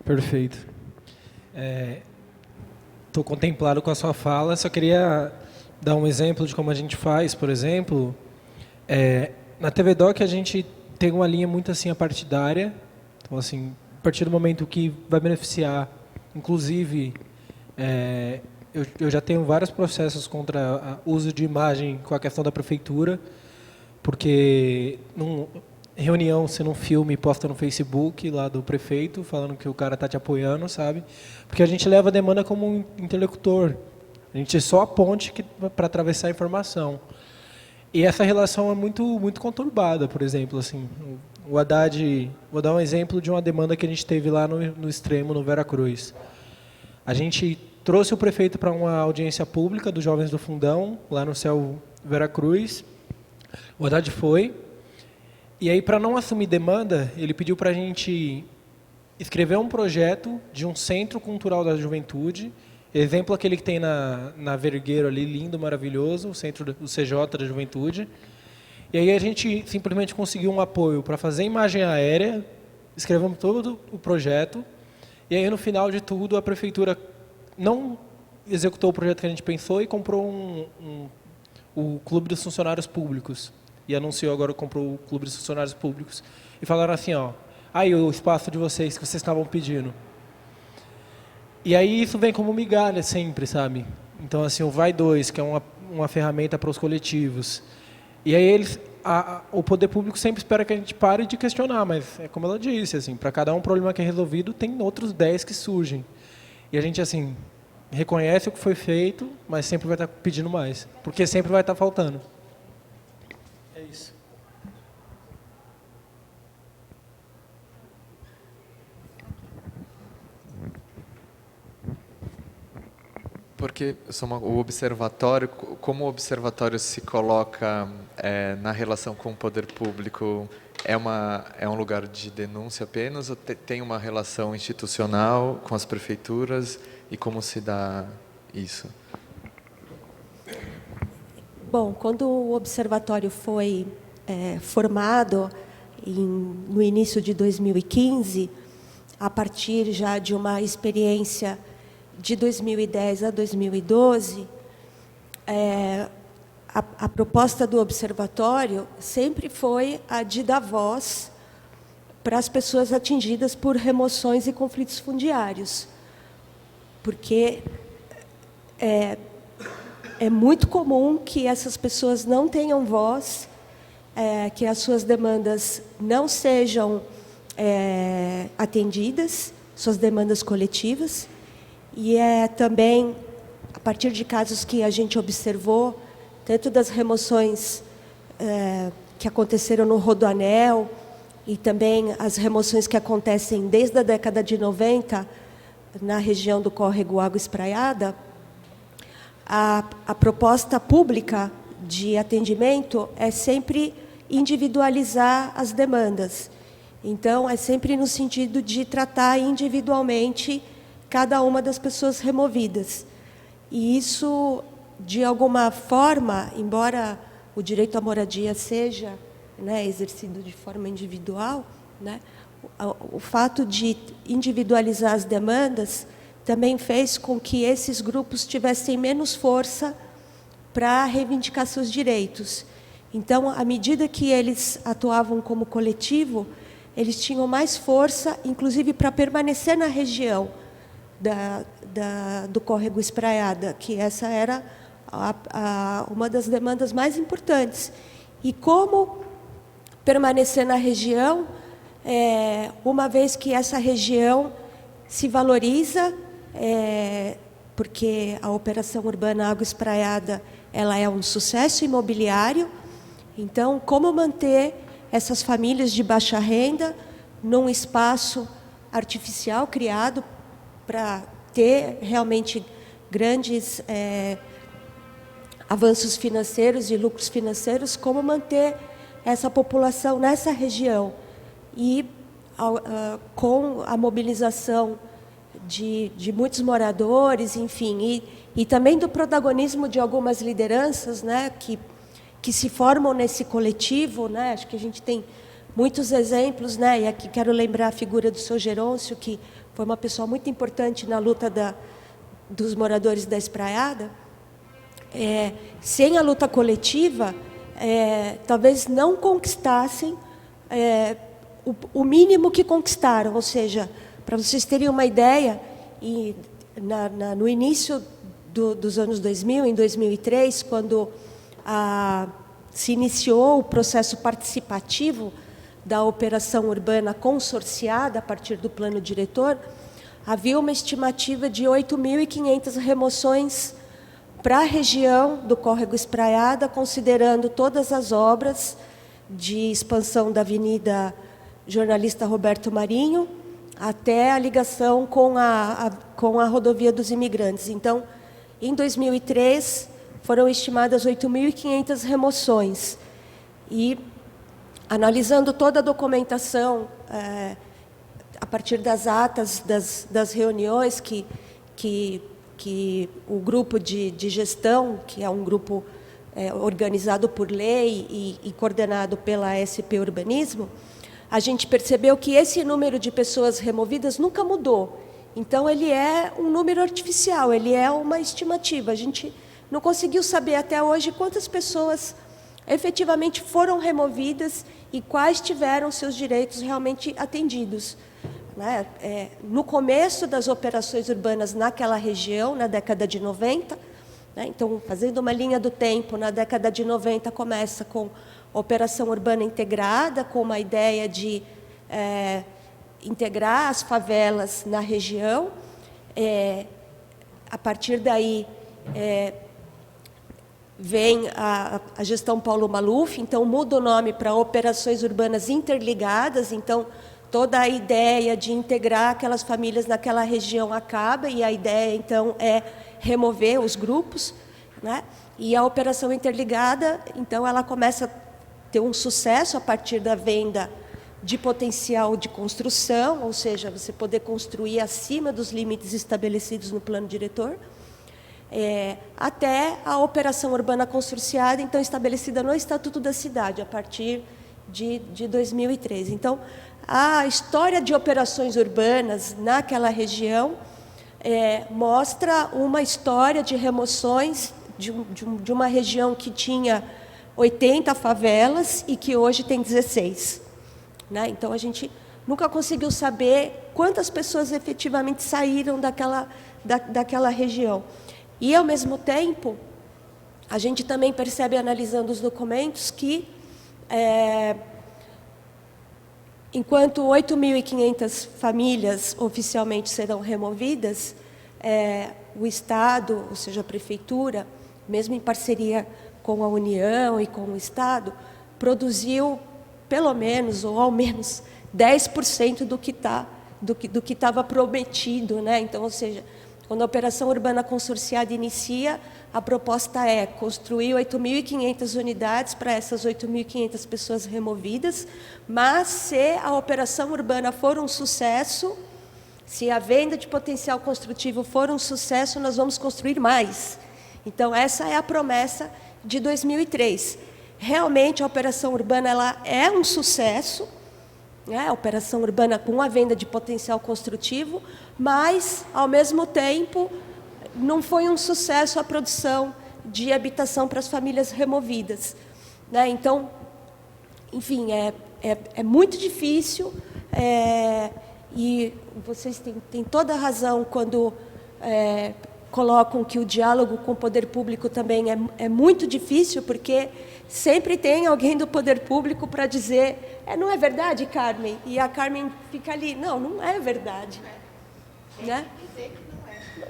Perfeito. Estou contemplado com a sua fala, só queria dar um exemplo de como a gente faz, por exemplo. Na TV Doc a gente tem uma linha muito assim partidária, então assim, a partir do momento que vai beneficiar, inclusive, eu já tenho vários processos contra o uso de imagem com a questão da prefeitura, porque reunião, você não filma e posta no Facebook lá do prefeito, falando que o cara está te apoiando, sabe? Porque a gente leva a demanda como um interlocutor. A gente é só a ponte para atravessar a informação. E essa relação é muito, muito conturbada, por exemplo. Assim, o Haddad, vou dar um exemplo de uma demanda que a gente teve lá no Extremo, no Veracruz. A gente trouxe o prefeito para uma audiência pública dos Jovens do Fundão, lá no Céu Veracruz. O Haddad foi. E aí, para não assumir demanda, ele pediu para a gente escrever um projeto de um centro cultural da juventude, exemplo aquele que tem na Vergueiro ali, lindo, maravilhoso, o centro do CJ da juventude. E aí a gente simplesmente conseguiu um apoio para fazer imagem aérea, escrevemos todo o projeto, e aí no final de tudo a prefeitura não executou o projeto que a gente pensou e comprou o Clube dos Funcionários Públicos. E anunciou agora que comprou o Clube dos Funcionários Públicos. E falaram assim, aí o espaço de vocês que vocês estavam pedindo. E aí isso vem como migalha sempre, sabe? Então assim, o Vai 2, que é uma ferramenta para os coletivos. E aí o poder público sempre espera que a gente pare de questionar, mas é como ela disse, assim, para cada um problema que é resolvido, tem outros 10 que surgem. E a gente assim reconhece o que foi feito, mas sempre vai estar pedindo mais, porque sempre vai estar faltando. É isso. Porque o observatório, como o observatório se coloca na relação com o poder público, é um lugar de denúncia apenas ou tem uma relação institucional com as prefeituras e como se dá isso? Bom, quando o observatório foi formado no início de 2015, a partir já de uma experiência de 2010 a 2012, a proposta do observatório sempre foi a de dar voz para as pessoas atingidas por remoções e conflitos fundiários, porque é muito comum que essas pessoas não tenham voz, que as suas demandas não sejam atendidas, suas demandas coletivas. E também, a partir de casos que a gente observou, tanto das remoções que aconteceram no Rodoanel e também as remoções que acontecem desde a década de 90 na região do Córrego Água Espraiada, a proposta pública de atendimento é sempre individualizar as demandas. Então, é sempre no sentido de tratar individualmente cada uma das pessoas removidas. E isso, de alguma forma, embora o direito à moradia seja exercido de forma individual, o fato de individualizar as demandas também fez com que esses grupos tivessem menos força para reivindicar seus direitos. Então, à medida que eles atuavam como coletivo, eles tinham mais força, inclusive para permanecer na região do Córrego Espraiada, que essa era uma das demandas mais importantes. E como permanecer na região, uma vez que essa região se valoriza, porque a Operação Urbana Água Espraiada ela é um sucesso imobiliário, então como manter essas famílias de baixa renda num espaço artificial criado para ter realmente grandes avanços financeiros e lucros financeiros, como manter essa população nessa região. E com a mobilização de muitos moradores, enfim, e também do protagonismo de algumas lideranças que se formam nesse coletivo, acho que a gente tem muitos exemplos, e aqui quero lembrar a figura do seu Gerôncio, que foi uma pessoa muito importante na luta dos moradores da Espraiada, sem a luta coletiva, talvez não conquistassem o mínimo que conquistaram. Ou seja, para vocês terem uma ideia, no início dos anos 2000, em 2003, quando se iniciou o processo participativo da operação urbana consorciada a partir do plano diretor, havia uma estimativa de 8.500 remoções para a região do Córrego Espraiada, considerando todas as obras de expansão da Avenida Jornalista Roberto Marinho, até a ligação com a Rodovia dos Imigrantes. Então, em 2003, foram estimadas 8.500 remoções. E, analisando toda a documentação, a partir das atas das reuniões que o grupo de gestão, que é um grupo organizado por lei e coordenado pela SP Urbanismo, a gente percebeu que esse número de pessoas removidas nunca mudou. Então, ele é um número artificial, ele é uma estimativa. A gente não conseguiu saber até hoje quantas pessoas efetivamente foram removidas e quais tiveram seus direitos realmente atendidos. Né? No começo das operações urbanas naquela região, na década de 90, né? Então, fazendo uma linha do tempo, na década de 90 começa com a operação urbana integrada, com uma ideia de integrar as favelas na região. A partir daí, vem a gestão Paulo Maluf, então muda o nome para Operações Urbanas Interligadas, então toda a ideia de integrar aquelas famílias naquela região acaba, e a ideia, então, é remover os grupos, né? E a Operação Interligada, então, ela começa a ter um sucesso a partir da venda de potencial de construção, ou seja, você poder construir acima dos limites estabelecidos no plano diretor, até a operação urbana consorciada, então, estabelecida no Estatuto da Cidade, a partir de 2013. Então, a história de operações urbanas naquela região mostra uma história de remoções de uma região que tinha 80 favelas e que hoje tem 16. Né? Então, a gente nunca conseguiu saber quantas pessoas efetivamente saíram daquela região. E, ao mesmo tempo, a gente também percebe, analisando os documentos, que, enquanto 8.500 famílias oficialmente serão removidas, o Estado, ou seja, a Prefeitura, mesmo em parceria com a União e com o Estado, produziu pelo menos, ou ao menos, 10% do que estava prometido. Né? Então, ou seja, quando a operação urbana consorciada inicia, a proposta é construir 8.500 unidades para essas 8.500 pessoas removidas, mas se a operação urbana for um sucesso, se a venda de potencial construtivo for um sucesso, nós vamos construir mais. Então, essa é a promessa de 2003. Realmente, a operação urbana ela é um sucesso, né? A operação urbana com a venda de potencial construtivo, mas, ao mesmo tempo, não foi um sucesso a produção de habitação para as famílias removidas. Né? Então, enfim, é muito difícil, e vocês têm toda a razão quando colocam que o diálogo com o poder público também é muito difícil, porque sempre tem alguém do poder público para dizer não é verdade, Carmen? E a Carmen fica ali, não é verdade. Né?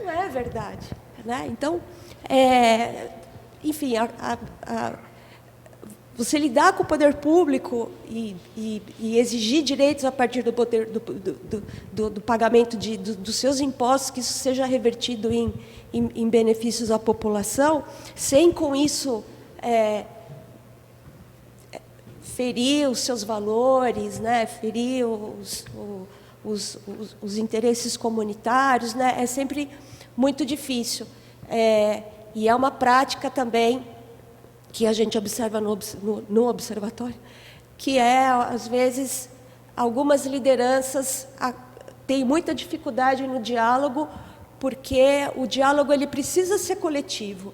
Não é verdade. Né? Então, enfim, você lidar com o poder público e exigir direitos a partir do poder do pagamento dos seus impostos, que isso seja revertido em benefícios à população, sem com isso ferir os seus valores, né? Ferir os interesses comunitários, né? É sempre muito difícil. E é uma prática também que a gente observa no observatório, que às vezes, algumas lideranças tem muita dificuldade no diálogo, porque o diálogo ele precisa ser coletivo.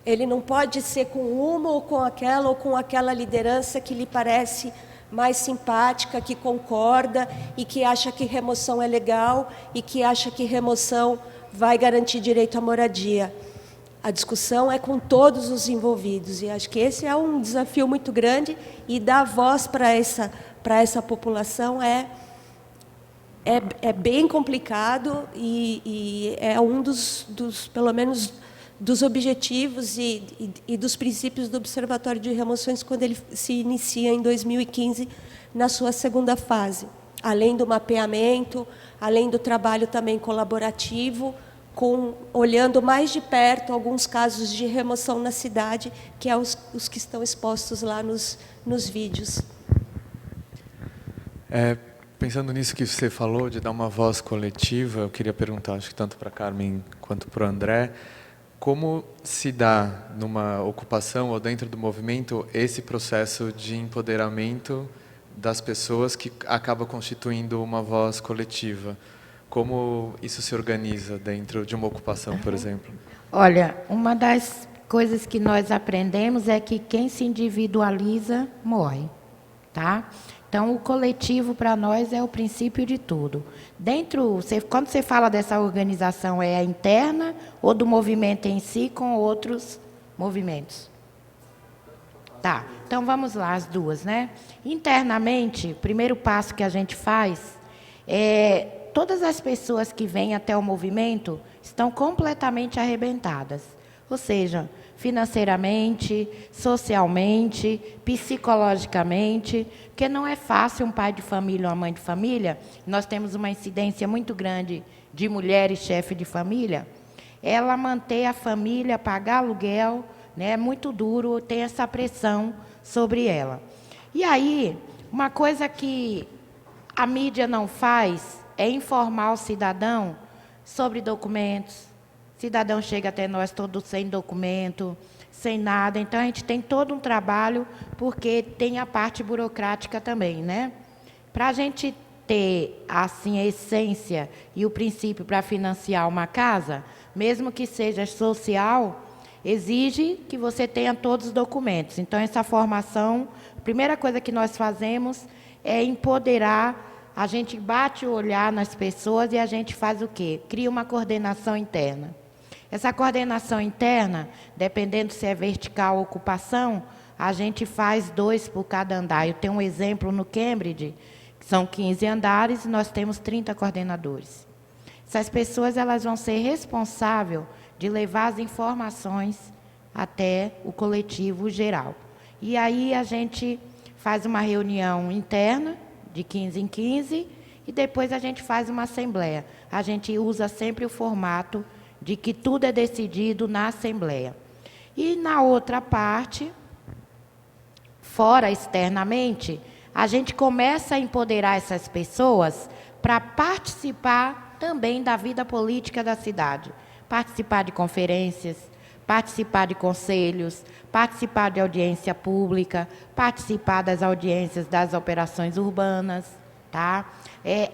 Ele não pode ser com uma ou com aquela liderança que lhe parece mais simpática, que concorda e que acha que remoção é legal e que acha que remoção vai garantir direito à moradia. A discussão é com todos os envolvidos, e acho que esse é um desafio muito grande, e dar voz para essa população é bem complicado, e é um pelo menos, dos objetivos e dos princípios do Observatório de Remoções, quando ele se inicia em 2015, na sua segunda fase. Além do mapeamento, além do trabalho também colaborativo, olhando mais de perto alguns casos de remoção na cidade, que é os que estão expostos lá nos vídeos. Pensando nisso que você falou, de dar uma voz coletiva, eu queria perguntar, acho que tanto para a Carmen quanto para o André, como se dá numa ocupação ou dentro do movimento esse processo de empoderamento das pessoas que acaba constituindo uma voz coletiva? Como isso se organiza dentro de uma ocupação, por exemplo? Olha, uma das coisas que nós aprendemos é que quem se individualiza morre, tá? Então, o coletivo, para nós, é o princípio de tudo. Quando você fala dessa organização, é a interna ou do movimento em si com outros movimentos? Tá, então vamos lá, as duas, né? Internamente, o primeiro passo que a gente faz é todas as pessoas que vêm até o movimento estão completamente arrebentadas. Ou seja, financeiramente, socialmente, psicologicamente, porque não é fácil um pai de família ou uma mãe de família, nós temos uma incidência muito grande de mulheres chefe de família, ela manter a família, pagar aluguel, né, é muito duro, tem essa pressão sobre ela. E aí, uma coisa que a mídia não faz é informar o cidadão sobre documentos. O cidadão chega até nós todo sem documento, sem nada. Então, a gente tem todo um trabalho, porque tem a parte burocrática também, né? Para a gente ter, assim, a essência e o princípio para financiar uma casa, mesmo que seja social, exige que você tenha todos os documentos. Então, essa formação, a primeira coisa que nós fazemos é empoderar. A gente bate o olhar nas pessoas e a gente faz o quê? Cria uma coordenação interna. Essa coordenação interna, dependendo se é vertical ou ocupação, a gente faz 2 por cada andar. Eu tenho um exemplo no Cambridge, que são 15 andares, e nós temos 30 coordenadores. Essas pessoas elas vão ser responsáveis de levar as informações até o coletivo geral. E aí a gente faz uma reunião interna, de 15 em 15, e depois a gente faz uma assembleia. A gente usa sempre o formato de que tudo é decidido na assembleia. E na outra parte, fora externamente, a gente começa a empoderar essas pessoas para participar também da vida política da cidade. Participar de conferências, participar de conselhos, participar de audiência pública, participar das audiências das operações urbanas, tá?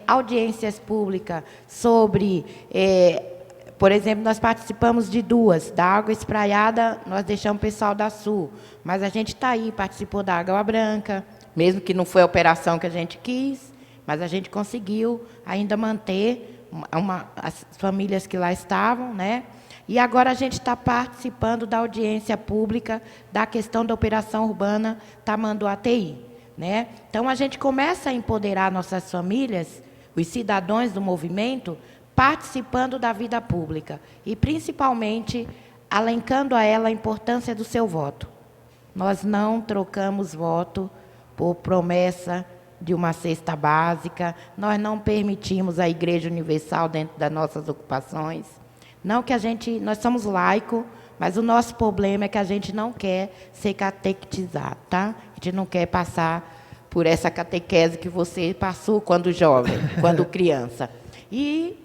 Audiências públicas sobre, por exemplo, nós participamos de 2, da Água Espraiada, nós deixamos o pessoal da Sul, mas a gente está aí, participou da Água Branca, mesmo que não foi a operação que a gente quis, mas a gente conseguiu ainda manter as famílias que lá estavam, né? E agora a gente está participando da audiência pública da questão da operação urbana Tamanduateí, né? Então, a gente começa a empoderar nossas famílias, os cidadãos do movimento, participando da vida pública e, principalmente, alencando a ela a importância do seu voto. Nós não trocamos voto por promessa de uma cesta básica, nós não permitimos a Igreja Universal dentro das nossas ocupações. Não que nós somos laicos, mas o nosso problema é que a gente não quer ser catequizado, tá? A gente não quer passar por essa catequese que você passou quando jovem, quando criança. E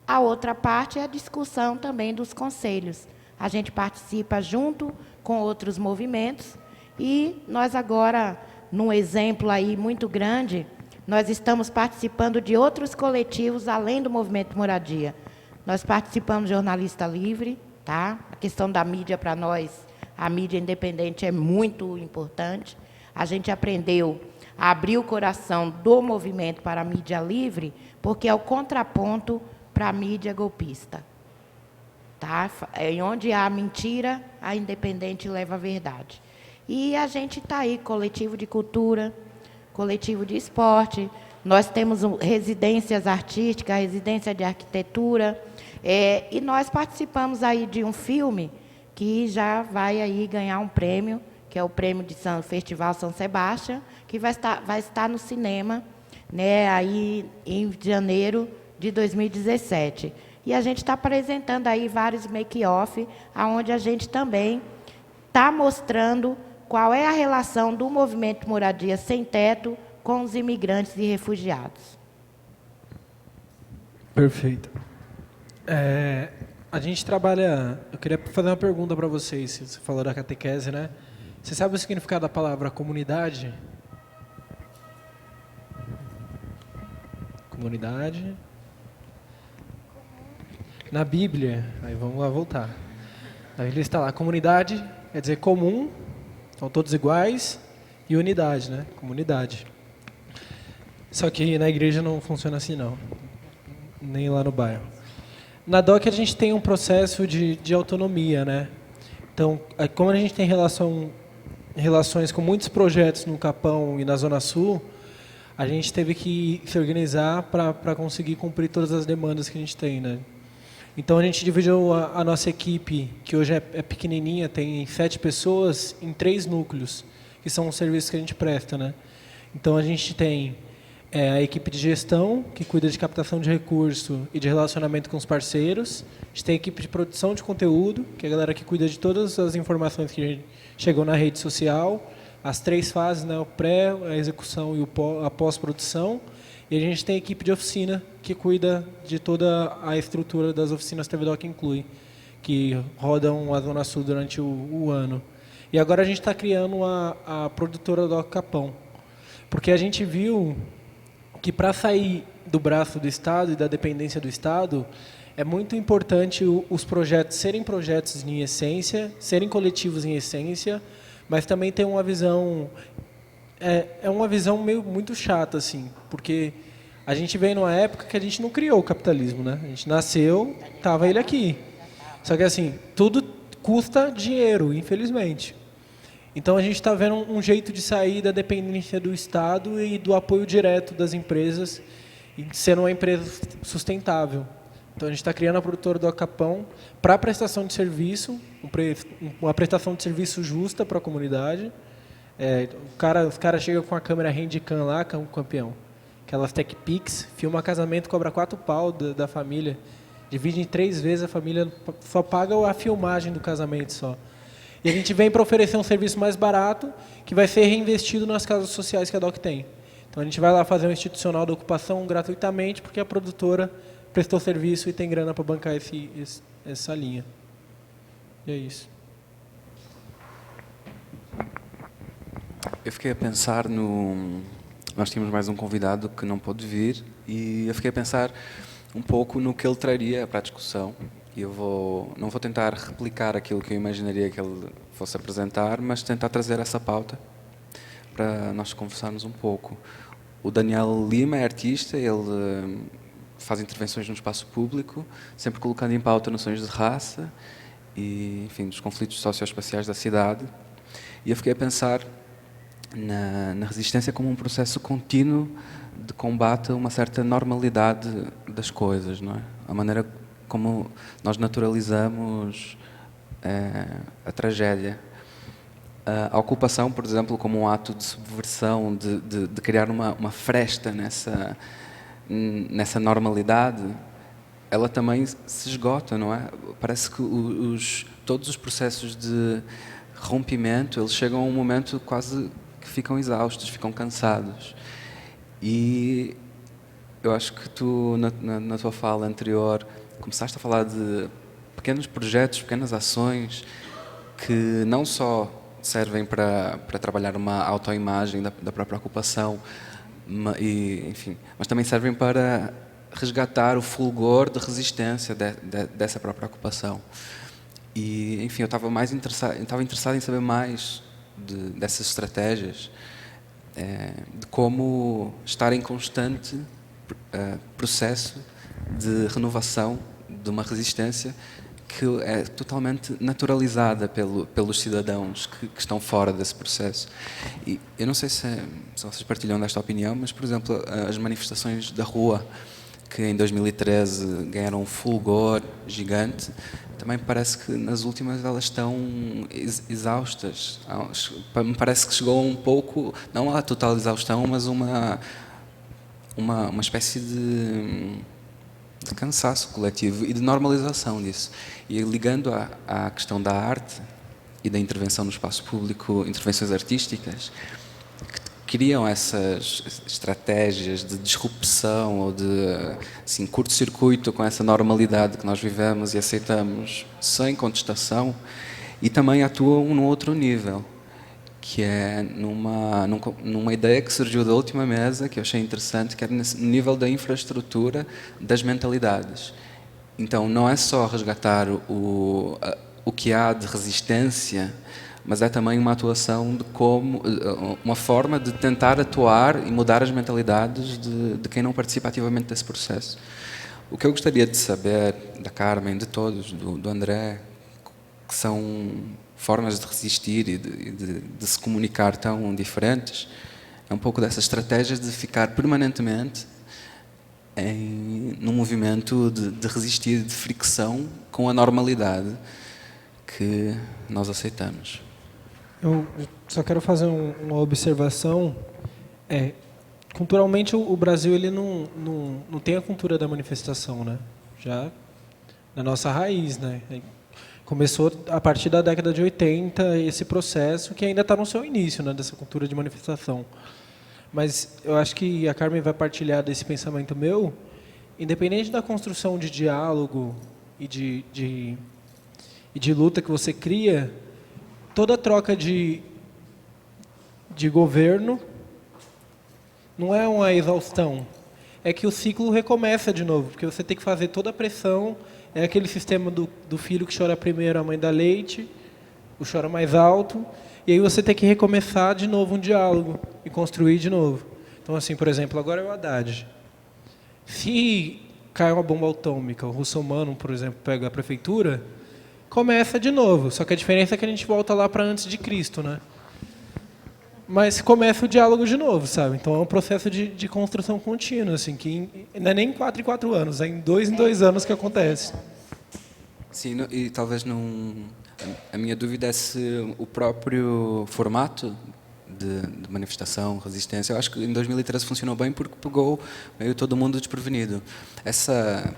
a outra parte é a discussão também dos conselhos. A gente participa junto com outros movimentos e nós agora, num exemplo aí muito grande, nós estamos participando de outros coletivos além do Movimento Moradia. Nós participamos do Jornalista Livre, tá? A questão da mídia para nós, a mídia independente é muito importante. A gente aprendeu a abrir o coração do movimento para a mídia livre, porque é o contraponto para a mídia golpista. Tá? É onde há mentira, a independente leva a verdade. E a gente está aí, coletivo de cultura, coletivo de esporte, nós temos residências artísticas, residência de arquitetura, e nós participamos aí de um filme que já vai aí ganhar um prêmio, que é o prêmio de Festival São Sebastião, que vai estar no cinema, né, aí em janeiro de 2017. E a gente está apresentando aí vários make-off, onde a gente também está mostrando qual é a relação do movimento Moradia Sem Teto com os imigrantes e refugiados. Perfeito. A gente trabalha... Eu queria fazer uma pergunta para vocês. Você falou da catequese, né? Você sabe o significado da palavra comunidade? Comunidade. Na Bíblia, aí vamos lá voltar. Na Bíblia está lá, comunidade quer dizer comum, são todos iguais, e unidade, né? Comunidade. Só que na igreja não funciona assim, não. Nem lá no bairro. Na DOC a gente tem um processo de autonomia, né? Então, como a gente tem relações com muitos projetos no Capão e na Zona Sul, a gente teve que se organizar para conseguir cumprir todas as demandas que a gente tem, né? Então, a gente dividiu a nossa equipe, que hoje é pequenininha, tem 7 pessoas, em 3 núcleos, que são os serviços que a gente presta, né? Então, a gente tem a equipe de gestão, que cuida de captação de recurso e de relacionamento com os parceiros. A gente tem a equipe de produção de conteúdo, que é a galera que cuida de todas as informações que chegam na rede social, as 3 fases, né? O pré, a execução e a pós-produção. E a gente tem a equipe de oficina, que cuida de toda a estrutura das oficinas TVDoc Inclui, que rodam a Zona Sul durante o ano. E agora a gente está criando a produtora Doc Capão, porque a gente viu que para sair do braço do Estado e da dependência do Estado, é muito importante os projetos serem projetos em essência, serem coletivos em essência, mas também ter uma visão... É uma visão muito chata, assim, porque a gente veio numa época que a gente não criou o capitalismo, né? A gente nasceu, estava ele aqui. Só que, assim, tudo custa dinheiro, infelizmente. Então, a gente está vendo um jeito de sair da dependência do Estado e do apoio direto das empresas e ser uma empresa sustentável. Então, a gente está criando a produtora do Acapão para prestação de serviço, uma prestação de serviço justa para a comunidade. Os caras chegam com a câmera Handicam lá, campeão. Aquelas Tech Pix, filma casamento, cobra 4 pau da família. Divide em 3 vezes, a família só paga a filmagem do casamento só. E a gente vem para oferecer um serviço mais barato, que vai ser reinvestido nas casas sociais que a DOC tem. Então a gente vai lá fazer um institucional da ocupação gratuitamente, porque a produtora prestou serviço e tem grana para bancar essa linha. E é isso. Eu fiquei a pensar Nós tínhamos mais um convidado que não pôde vir e eu fiquei a pensar um pouco no que ele traria para a discussão. E não vou tentar replicar aquilo que eu imaginaria que ele fosse apresentar, mas tentar trazer essa pauta para nós conversarmos um pouco. O Daniel Lima é artista, ele faz intervenções no espaço público, sempre colocando em pauta noções de raça e, enfim, dos conflitos socioespaciais da cidade. E eu fiquei a pensar na resistência como um processo contínuo de combate a uma certa normalidade das coisas, não é? A maneira como nós naturalizamos a tragédia. A ocupação, por exemplo, como um ato de subversão, de criar uma fresta nessa normalidade, ela também se esgota, não é? Parece que todos os processos de rompimento, eles chegam a um momento quase que ficam exaustos, ficam cansados. E eu acho que tu, na tua fala anterior, começaste a falar de pequenos projetos, pequenas ações que não só servem para trabalhar uma autoimagem da própria ocupação, enfim, mas também servem para resgatar o fulgor de resistência dessa própria ocupação. E, enfim, eu estava interessado em saber mais dessas estratégias, de como estar em constante processo de renovação de uma resistência que é totalmente naturalizada pelos cidadãos que estão fora desse processo. E eu não sei se vocês partilham desta opinião, mas, por exemplo, as manifestações da rua, que em 2013 ganharam um fulgor gigante, também parece que nas últimas elas estão exaustas. Me parece que chegou um pouco, não à total exaustão, mas uma espécie de cansaço coletivo e de normalização disso. E ligando à questão da arte e da intervenção no espaço público, intervenções artísticas, que criam essas estratégias de disrupção ou de assim, curto-circuito com essa normalidade que nós vivemos e aceitamos sem contestação, e também atuam num outro nível, que é numa ideia que surgiu da última mesa, que eu achei interessante, que era no nível da infraestrutura das mentalidades. Então, não é só resgatar o que há de resistência, mas é também uma atuação de uma forma de tentar atuar e mudar as mentalidades de quem não participa ativamente desse processo. O que eu gostaria de saber da Carmen, de todos, do André, que são formas de resistir e de se comunicar tão diferentes, é um pouco dessas estratégias de ficar permanentemente num movimento de resistir, de fricção com a normalidade que nós aceitamos. Eu só quero fazer uma observação. Culturalmente, o Brasil ele não tem a cultura da manifestação, né? Já na nossa raiz, né? Começou a partir da década de 80 esse processo que ainda está no seu início, né, dessa cultura de manifestação. Mas eu acho que a Carmen vai partilhar desse pensamento meu, independente da construção de diálogo e de luta que você cria, toda troca de governo não é uma exaustão, é que o ciclo recomeça de novo, porque você tem que fazer toda a pressão. É aquele sistema do filho que chora primeiro, a mãe dá leite, o chora mais alto, e aí você tem que recomeçar de novo um diálogo e construir de novo. Então, assim, por exemplo, agora é o Haddad. Se cai uma bomba atômica, o Russomano, por exemplo, pega a prefeitura, começa de novo. Só que a diferença é que a gente volta lá para antes de Cristo, né? Mas começa o diálogo de novo, sabe? Então é um processo de construção contínua, assim, que não é nem 4 em 4 anos, é em 2 anos que acontece. Sim, e talvez não. A minha dúvida é se o próprio formato de manifestação, resistência, eu acho que em 2013 funcionou bem porque pegou meio todo mundo desprevenido.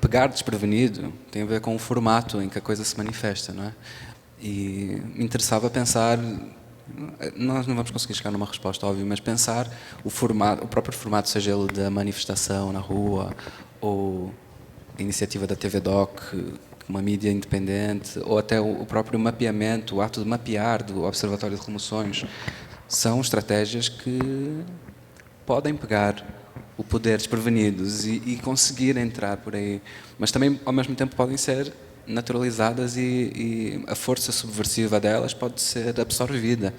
Pegar desprevenido tem a ver com o formato em que a coisa se manifesta, não é? E me interessava pensar. Nós não vamos conseguir chegar numa resposta óbvia, mas pensar o próprio formato, seja ele da manifestação na rua, ou a iniciativa da TV Doc, uma mídia independente, ou até o próprio mapeamento, o ato de mapear do Observatório de Remoções, são estratégias que podem pegar o poder desprevenidos e conseguir entrar por aí, mas também, ao mesmo tempo, podem ser naturalizadas e a força subversiva delas pode ser absorvida.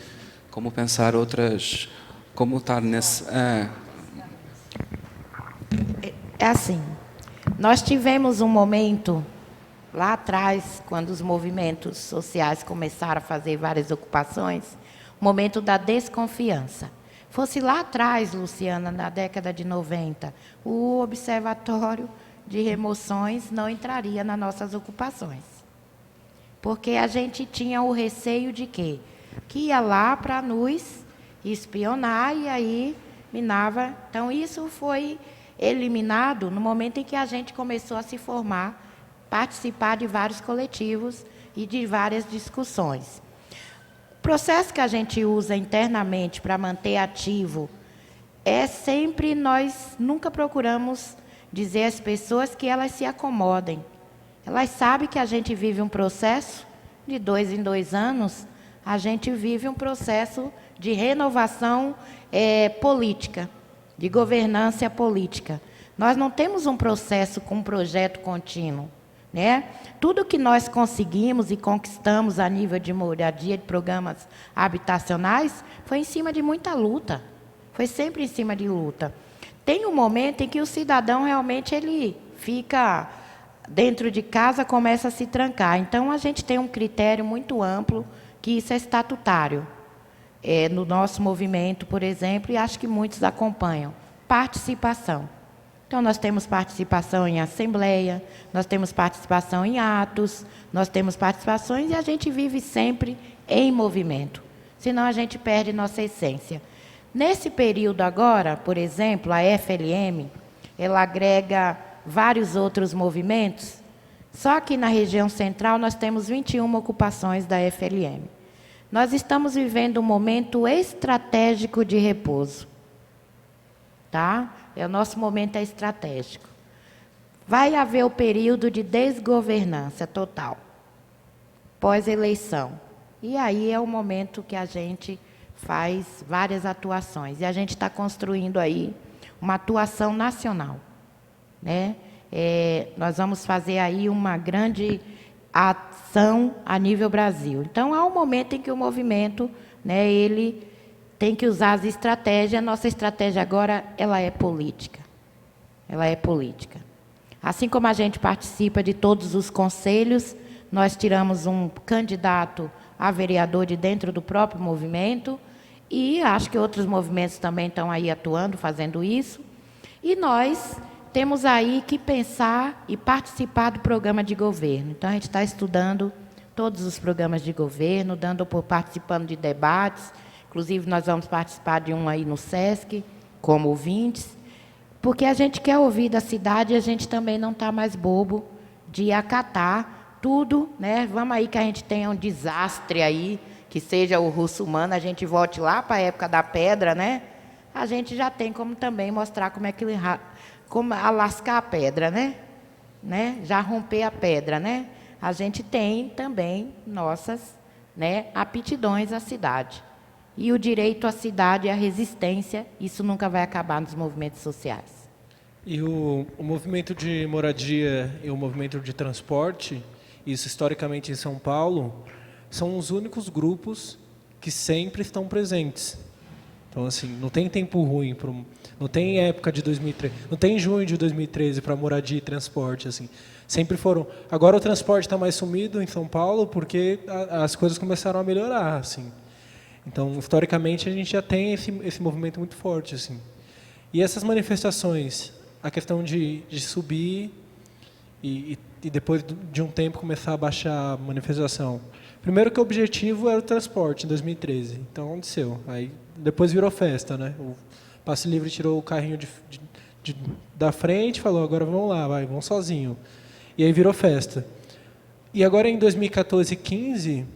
Como pensar outras... Como estar nesse... É assim, nós tivemos um momento lá atrás, quando os movimentos sociais começaram a fazer várias ocupações, o momento da desconfiança. Fosse lá atrás, Luciana, na década de 90, o Observatório de Remoções não entraria nas nossas ocupações. Porque a gente tinha o receio de quê? Que ia lá para nos espionar e aí minava. Então, isso foi eliminado no momento em que a gente começou a se formar, participar de vários coletivos e de várias discussões. O processo que a gente usa internamente para manter ativo é sempre, nós nunca procuramos dizer às pessoas que elas se acomodem. Elas sabem que a gente vive um processo de 2 em 2 anos, a gente vive um processo de renovação política de governança política. Nós não temos um processo com um projeto contínuo, né? Tudo que nós conseguimos e conquistamos a nível de moradia, de programas habitacionais, foi em cima de muita luta. Foi sempre em cima de luta. Tem um momento em que o cidadão realmente ele fica dentro de casa, começa a se trancar. Então, a gente tem um critério muito amplo, que isso é estatutário. No nosso movimento, por exemplo, e acho que muitos acompanham. Participação. Então, nós temos participação em assembleia, nós temos participação em atos, nós temos participações e a gente vive sempre em movimento. Senão, a gente perde nossa essência. Nesse período agora, por exemplo, a FLM, ela agrega vários outros movimentos. Só que na região central nós temos 21 ocupações da FLM. Nós estamos vivendo um momento estratégico de repouso. Tá? O nosso momento é estratégico. Vai haver o período de desgovernança total, pós-eleição. E aí é o momento que a gente faz várias atuações. E a gente está construindo aí uma atuação nacional, né? Nós vamos fazer aí uma grande ação a nível Brasil. Então, há um momento em que o movimento, né, ele tem que usar as estratégias. A nossa estratégia agora, ela é política. Ela é política. Assim como a gente participa de todos os conselhos, nós tiramos um candidato a vereador de dentro do próprio movimento, e acho que outros movimentos também estão aí atuando, fazendo isso. E nós temos aí que pensar e participar do programa de governo. Então, a gente está estudando todos os programas de governo, participando de debates. Inclusive, nós vamos participar de um aí no SESC, como ouvintes, porque a gente quer ouvir da cidade e a gente também não está mais bobo de acatar tudo, né? Vamos aí que a gente tenha um desastre aí, que seja o russomano, a gente volte lá para a época da pedra, né? A gente já tem como também mostrar como é que como lascar a pedra, né? Já romper a pedra, né? A gente tem também nossas, né, aptidões à cidade. E o direito à cidade e à resistência, isso nunca vai acabar nos movimentos sociais. E o movimento de moradia e o movimento de transporte, isso historicamente em São Paulo, são os únicos grupos que sempre estão presentes. Então, assim, não tem tempo ruim, não tem época de 2013, não tem junho de 2013 para moradia e transporte, assim. Sempre foram. Agora o transporte está mais sumido em São Paulo porque as coisas começaram a melhorar, assim. Então, historicamente, a gente já tem esse movimento muito forte, assim. E essas manifestações, a questão de subir e depois de um tempo começar a baixar a manifestação. Primeiro que o objetivo era o transporte, em 2013. Então, aconteceu. Aí, depois virou festa, né? O Passe Livre tirou o carrinho da frente e falou, agora vamos lá, vamos sozinho. E aí virou festa. E agora, em 2014 e 2015,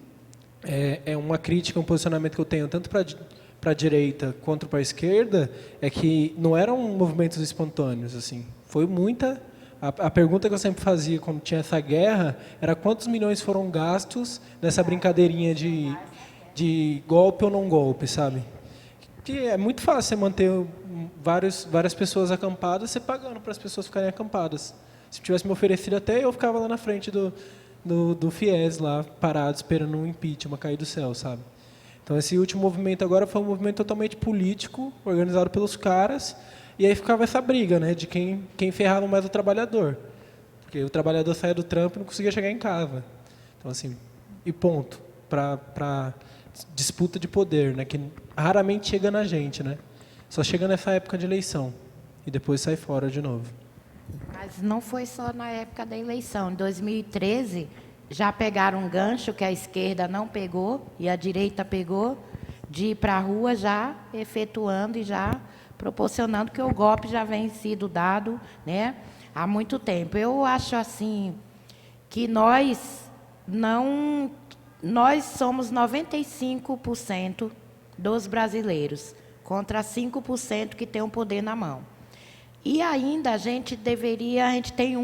é uma crítica, um posicionamento que eu tenho tanto para a direita quanto para a esquerda, é que não eram movimentos espontâneos, assim. Foi muita... A pergunta que eu sempre fazia quando tinha essa guerra era quantos milhões foram gastos nessa brincadeirinha de golpe ou não golpe, sabe? Que é muito fácil você manter várias pessoas acampadas, você pagando para as pessoas ficarem acampadas. Se tivesse me oferecido, até eu ficava lá na frente do FIES, lá, parado, esperando um impeachment cair do céu, sabe? Então, esse último movimento agora foi um movimento totalmente político, organizado pelos caras, e aí ficava essa briga, né, de quem ferrava mais o trabalhador. Porque o trabalhador saía do trampo e não conseguia chegar em casa. Então, assim, e ponto. Para disputa de poder, né, que raramente chega na gente, né? Só chega nessa época de eleição. E depois sai fora de novo. Mas não foi só na época da eleição. Em 2013, já pegaram um gancho que a esquerda não pegou e a direita pegou, de ir para a rua já efetuando e já proporcionando que o golpe já vem sido dado, né, há muito tempo. Eu acho assim que nós somos 95% dos brasileiros contra 5% que tem o poder na mão. E ainda a gente tem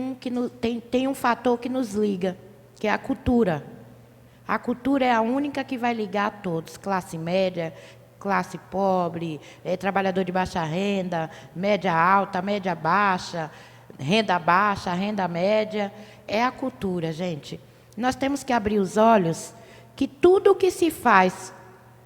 um fator que nos liga, que é a cultura. A cultura é a única que vai ligar todos, classe média, classe pobre, trabalhador de baixa renda, média alta, média baixa, renda média. É a cultura, gente. Nós temos que abrir os olhos que tudo o que se faz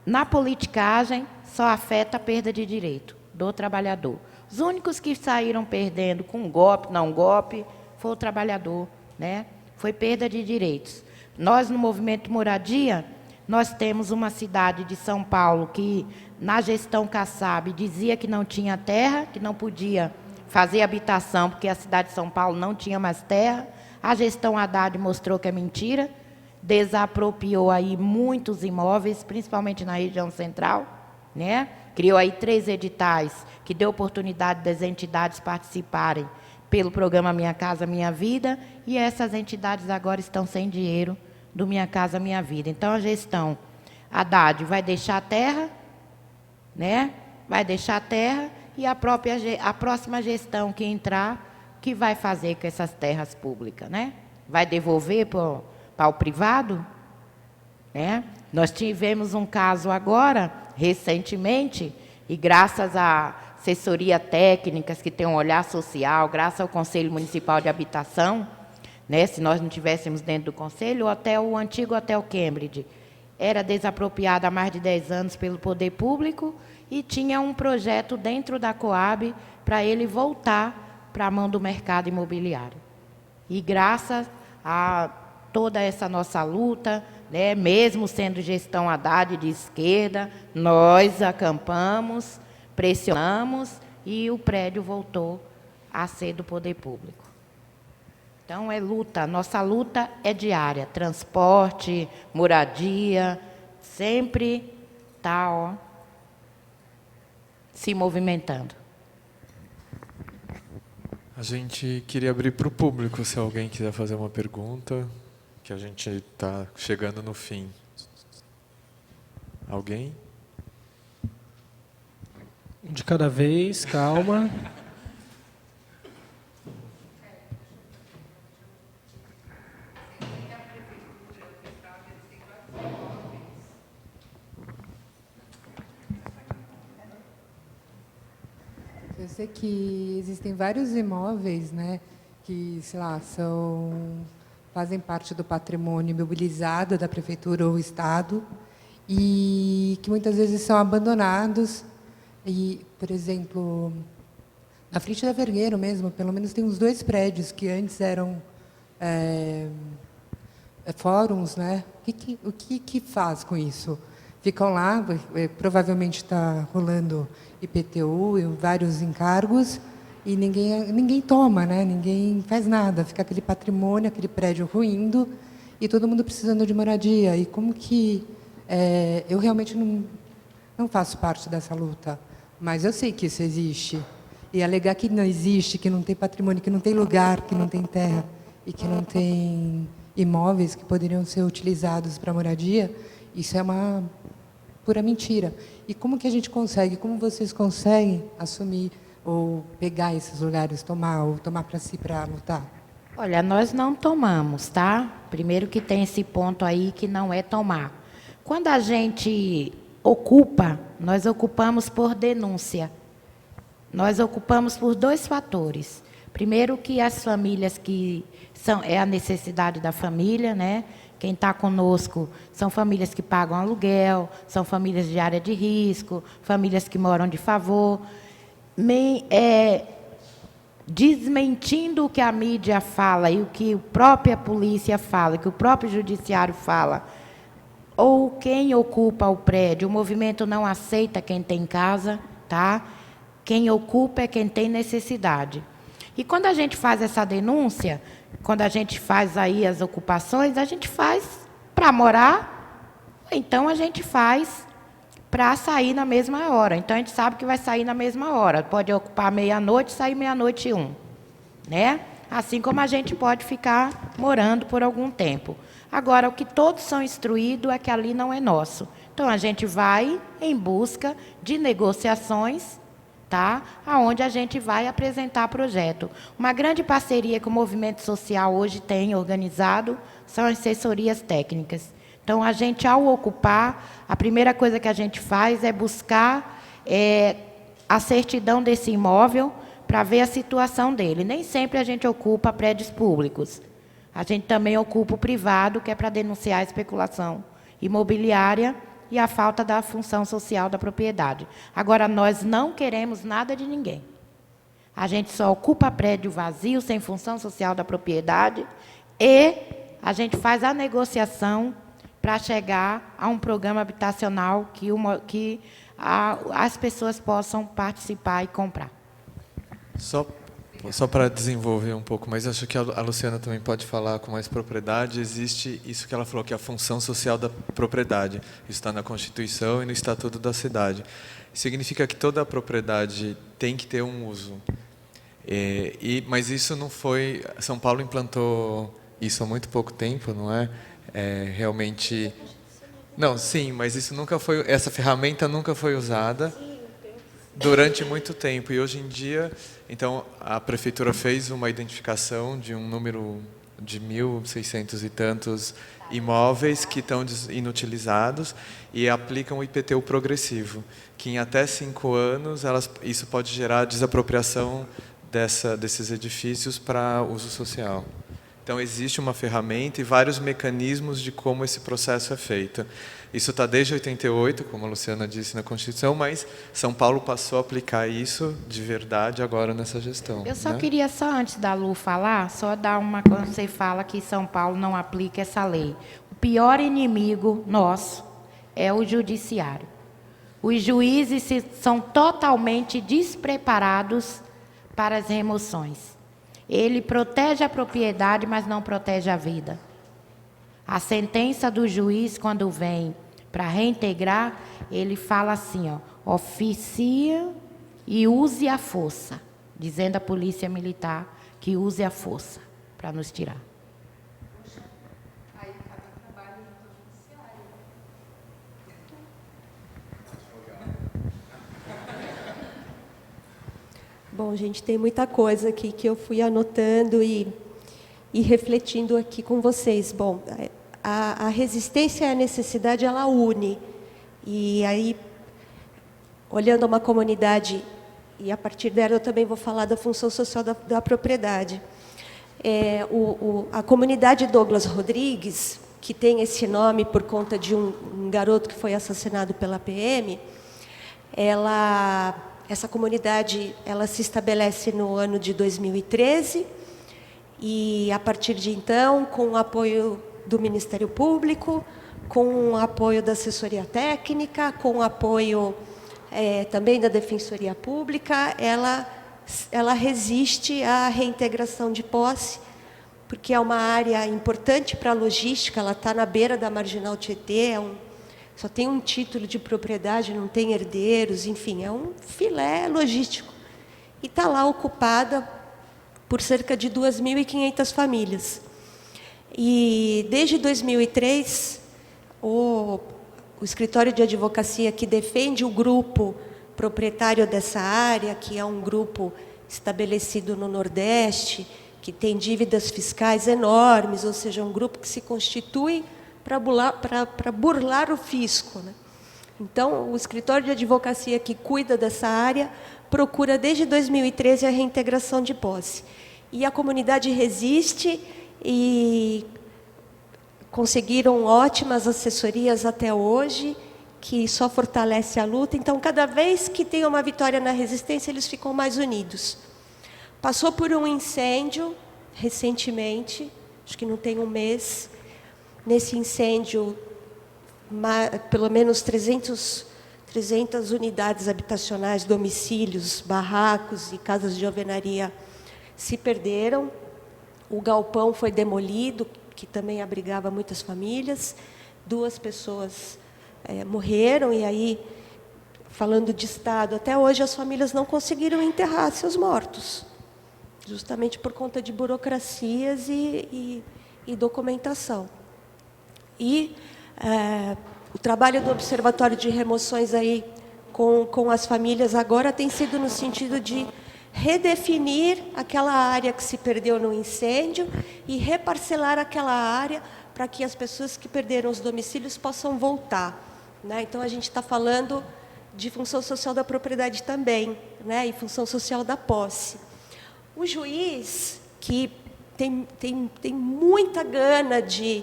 na politicagem só afeta a perda de direito do trabalhador. Os únicos que saíram perdendo com golpe, não golpe, foi o trabalhador, né? Foi perda de direitos. Nós, no Movimento Moradia, nós temos uma cidade de São Paulo que, na gestão Kassab, dizia que não tinha terra, que não podia fazer habitação, porque a cidade de São Paulo não tinha mais terra. A gestão Haddad mostrou que é mentira, desapropriou aí muitos imóveis, principalmente na região central, né? Criou aí 3 editais que deu oportunidade das entidades participarem pelo programa Minha Casa Minha Vida, e essas entidades agora estão sem dinheiro do Minha Casa Minha Vida. Então, a gestão Haddad vai deixar a terra, né? Vai deixar a terra, e a próxima gestão que entrar, que vai fazer com essas terras públicas, né? Vai devolver para o privado, né? Nós tivemos um caso agora, recentemente, e graças à assessoria técnicas, que tem um olhar social, graças ao Conselho Municipal de Habitação, né, se nós não estivéssemos dentro do Conselho, o antigo Hotel Cambridge era desapropriado há mais de 10 anos pelo poder público e tinha um projeto dentro da Coab para ele voltar para a mão do mercado imobiliário. E graças a toda essa nossa luta, né, mesmo sendo gestão Haddad de esquerda, nós acampamos, pressionamos e o prédio voltou a ser do poder público. Então, é luta, nossa luta é diária, transporte, moradia, sempre está se movimentando. A gente queria abrir para o público, se alguém quiser fazer uma pergunta, que a gente está chegando no fim. Alguém? De cada vez, calma. Eu sei que existem vários imóveis, né, que, sei lá, fazem parte do patrimônio imobilizado da prefeitura ou estado e que muitas vezes são abandonados. E, por exemplo, na frente da Vergueiro mesmo, pelo menos tem uns 2 prédios que antes eram fóruns, né? O que faz com isso? Ficam lá, provavelmente está rolando IPTU e vários encargos, e ninguém toma, né? Ninguém faz nada. Fica aquele patrimônio, aquele prédio ruindo, e todo mundo precisando de moradia. E como que... eu realmente não faço parte dessa luta, mas eu sei que isso existe. E alegar que não existe, que não tem patrimônio, que não tem lugar, que não tem terra, e que não tem imóveis que poderiam ser utilizados para moradia, isso é uma pura mentira. E como que a gente consegue, como vocês conseguem assumir ou pegar esses lugares, tomar para si para lutar? Olha, nós não tomamos, tá? Primeiro que tem esse ponto aí que não é tomar. Quando a gente ocupa, nós ocupamos por denúncia. Nós ocupamos por 2 fatores. Primeiro que as famílias que é a necessidade da família, né? Quem está conosco são famílias que pagam aluguel, são famílias de área de risco, famílias que moram de favor. Desmentindo o que a mídia fala e o que a própria polícia fala, que o próprio judiciário fala, ou quem ocupa o prédio, o movimento não aceita quem tem casa, tá? Quem ocupa é quem tem necessidade. E quando a gente faz essa denúncia, quando a gente faz aí as ocupações, a gente faz para morar, então a gente faz para sair na mesma hora. Então a gente sabe que vai sair na mesma hora. Pode ocupar meia-noite, sair meia-noite e 1, né? Assim como a gente pode ficar morando por algum tempo. Agora, o que todos são instruídos é que ali não é nosso. Então a gente vai em busca de negociações, tá? Aonde a gente vai apresentar projeto. Uma grande parceria que o movimento social hoje tem organizado são as assessorias técnicas. Então, a gente, ao ocupar, a primeira coisa que a gente faz é buscar a certidão desse imóvel para ver a situação dele. Nem sempre a gente ocupa prédios públicos. A gente também ocupa o privado, que é para denunciar a especulação imobiliária e a falta da função social da propriedade. Agora, nós não queremos nada de ninguém. A gente só ocupa prédio vazio, sem função social da propriedade, e a gente faz a negociação para chegar a um programa habitacional que as pessoas possam participar e comprar. Só para desenvolver um pouco, mas acho que a Luciana também pode falar com mais propriedade. Existe isso que ela falou, que é a função social da propriedade. Isso está na Constituição e no Estatuto da Cidade. Significa que toda a propriedade tem que ter um uso. Mas isso não foi... São Paulo implantou isso há muito pouco tempo, não é? Realmente... Não, sim, mas isso nunca foi... Essa ferramenta nunca foi usada durante muito tempo. E hoje em dia, então, a prefeitura fez uma identificação de um número de 1.600 e tantos imóveis que estão inutilizados e aplicam o IPTU progressivo, que em até 5 anos isso pode gerar desapropriação desses edifícios para uso social. Então, existe uma ferramenta e vários mecanismos de como esse processo é feito. Isso está desde 88, como a Luciana disse, na Constituição, mas São Paulo passou a aplicar isso de verdade agora nessa gestão. Eu só queria, antes da Lu falar, só dar quando você fala que São Paulo não aplica essa lei. O pior inimigo nosso é o judiciário. Os juízes são totalmente despreparados para as remoções. Ele protege a propriedade, mas não protege a vida. A sentença do juiz, quando vem para reintegrar, ele fala assim, oficia e use a força, dizendo à polícia militar que use a força para nos tirar. Bom, gente, tem muita coisa aqui que eu fui anotando e refletindo aqui com vocês. Bom, a resistência e a necessidade, ela une. E aí, olhando uma comunidade, e a partir dela eu também vou falar da função social da propriedade. A comunidade Douglas Rodrigues, que tem esse nome por conta de um garoto que foi assassinado pela PM, essa comunidade ela se estabelece no ano de 2013 e, a partir de então, com o apoio do Ministério Público, com o apoio da assessoria técnica, com o apoio também da Defensoria Pública, ela resiste à reintegração de posse, porque é uma área importante para a logística, ela está na beira da Marginal Tietê, só tem um título de propriedade, não tem herdeiros, enfim, é um filé logístico. E está lá ocupada por cerca de 2.500 famílias. E desde 2003, o escritório de advocacia que defende o grupo proprietário dessa área, que é um grupo estabelecido no Nordeste, que tem dívidas fiscais enormes, ou seja, um grupo que se constitui para burlar o fisco, né? Então, o escritório de advocacia que cuida dessa área procura, desde 2013, a reintegração de posse. E a comunidade resiste e conseguiram ótimas assessorias até hoje, que só fortalece a luta. Então, cada vez que tem uma vitória na resistência, eles ficam mais unidos. Passou por um incêndio, recentemente, acho que não tem um mês. Nesse incêndio, pelo menos 300 unidades habitacionais, domicílios, barracos e casas de alvenaria se perderam. O galpão foi demolido, que também abrigava muitas famílias. 2 pessoas morreram, e aí, falando de Estado, até hoje as famílias não conseguiram enterrar seus mortos, justamente por conta de burocracias e documentação. E o trabalho do Observatório de Remoções aí com as famílias agora tem sido no sentido de redefinir aquela área que se perdeu no incêndio e reparcelar aquela área para que as pessoas que perderam os domicílios possam voltar, né? Então, a gente está falando de função social da propriedade também, né? E função social da posse. O juiz, que tem muita gana de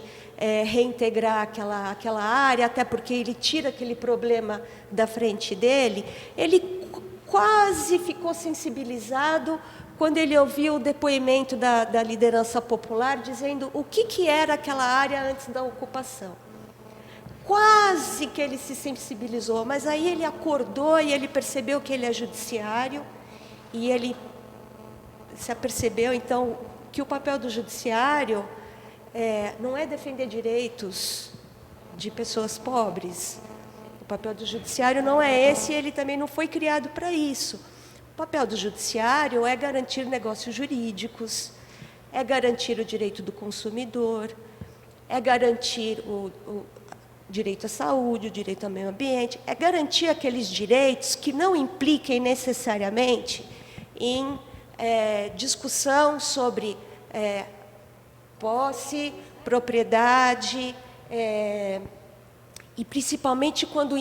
reintegrar aquela área, até porque ele tira aquele problema da frente dele, ele quase ficou sensibilizado quando ele ouviu o depoimento da liderança popular dizendo o que era aquela área antes da ocupação. Quase que ele se sensibilizou, mas aí ele acordou e ele percebeu que ele é judiciário e ele se apercebeu, então, que o papel do judiciário não é defender direitos de pessoas pobres. O papel do judiciário não é esse, e ele também não foi criado para isso. O papel do judiciário é garantir negócios jurídicos, é garantir o direito do consumidor, é garantir o direito à saúde, o direito ao meio ambiente, é garantir aqueles direitos que não impliquem necessariamente em discussão sobre posse, propriedade, e principalmente quando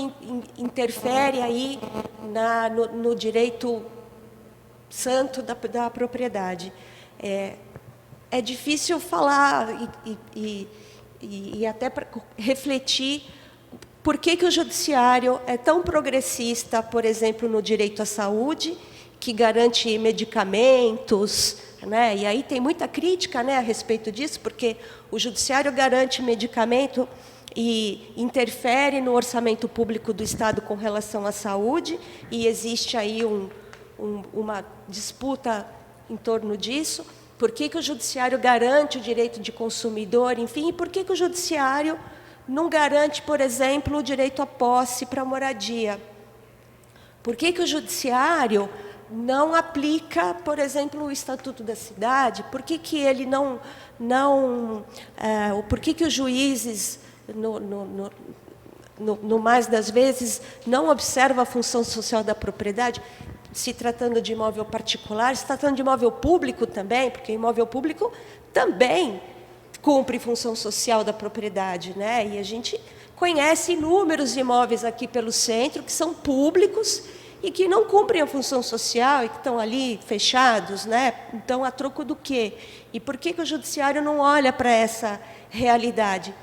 interfere aí no direito santo da propriedade. É difícil falar e até refletir por que o judiciário é tão progressista, por exemplo, no direito à saúde, que garante medicamentos, né? E aí tem muita crítica, né, a respeito disso, porque o judiciário garante medicamento e interfere no orçamento público do Estado com relação à saúde, e existe aí uma disputa em torno disso. Por que o judiciário garante o direito de consumidor, enfim, e por que o judiciário não garante, por exemplo, o direito à posse para a moradia? Por que o judiciário não aplica, por exemplo, o Estatuto da Cidade? Por que ele por que os juízes, no mais das vezes, não observam a função social da propriedade? Se tratando de imóvel particular, se tratando de imóvel público também, porque imóvel público também cumpre função social da propriedade, né? E a gente conhece inúmeros imóveis aqui pelo centro que são públicos e que não cumprem a função social e que estão ali fechados, né? Então, a troco do quê? E por que o judiciário não olha para essa realidade?